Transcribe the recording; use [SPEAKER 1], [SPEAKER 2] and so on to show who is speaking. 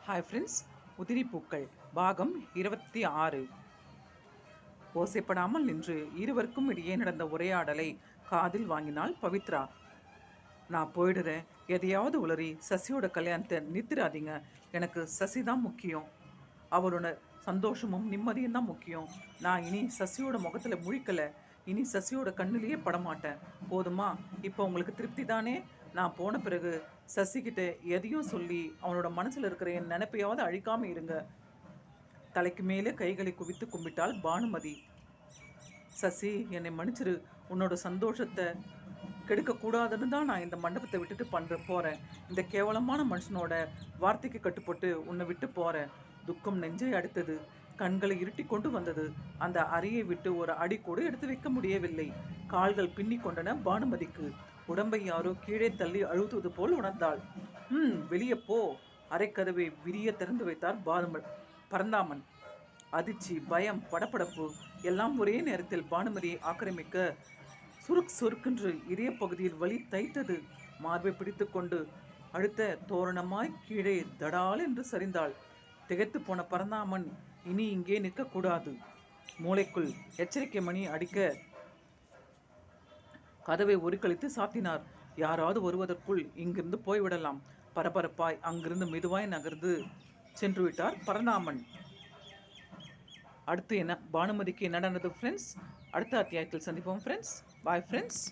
[SPEAKER 1] Hi friends, உதிரி பூக்கள் பாகம் 26. ஓசைப்படாமல் நின்று இருவருக்கும் இடையே நடந்த உரையாடலை காதில் வாங்கினாள் பவித்ரா. நான் போயிடுறேன், எதையாவது உளறி சசியோட கல்யாணத்தை நிறுத்திடாதீங்க. எனக்கு சசி தான் முக்கியம். அவரோட சந்தோஷமும் நிம்மதியும் தான் முக்கியம். நான் இனி சசியோட முகத்தில் முழிக்கலை, இனி சசியோட கண்ணிலேயே படமாட்டேன். போதுமா? இப்போ உங்களுக்கு திருப்தி தானே? நான் போன பிறகு சசிக்கிட்ட எதையும் சொல்லி அவனோட மனசில் இருக்கிற என் நினைப்பையாவது அழிக்காமல் இருங்க. தலைக்கு மேலே கைகளை குவித்து கும்பிட்டாள் பானுமதி. சசி, என்னை மன்னிச்சிரு. உன்னோட சந்தோஷத்தை கெடுக்கக்கூடாதுன்னு தான் நான் இந்த மண்டபத்தை விட்டுட்டு போகிறேன். இந்த கேவலமான மனுஷனோட வார்த்தைக்கு கட்டுப்பட்டு உன்னை விட்டு போகிறேன். துக்கம் நெஞ்சை அடித்தது, கண்களை இருட்டி கொண்டு வந்தது. அந்த அறையை விட்டு ஒரு அடி கூட எடுத்து வைக்க முடியவில்லை. கால்கள் பின்னி கொண்டன பானுமதிக்கு. உடம்பை யாரோ கீழே தள்ளி அழுத்துவது போல் உணர்ந்தாள். வெளியே போ. அரைக்கதவை விரிய திறந்து வைத்தார் பரந்தாமன். அதிர்ச்சி, பயம், படப்படப்பு எல்லாம் ஒரே நேரத்தில் பானுமதியை ஆக்கிரமிக்க சுருக்கென்று இதய பகுதியில் வலி தைத்தது. மார்பை பிடித்து கொண்டு அடுத்த தோரணமாய் கீழே தடால் என்று சரிந்தாள். திகைத்து போன பரந்தாமன் இனி இங்கே நிற்கக்கூடாது. மூளைக்குள் எச்சரிக்கை மணி அடிக்க கதவை ஒரு கழித்து சாத்தினார். யாராவது வருவதற்குள் இங்கிருந்து போய்விடலாம். பரபரப்பாய் அங்கிருந்து மெதுவாய் நகர்ந்து சென்று விட்டார் பரந்தாமன். அடுத்து என்ன பானுமதிக்கு என்ன நடந்தது ஃப்ரெண்ட்ஸ்? அடுத்த அத்தியாயத்தில் சந்திப்போம் ஃப்ரெண்ட்ஸ். Bye friends.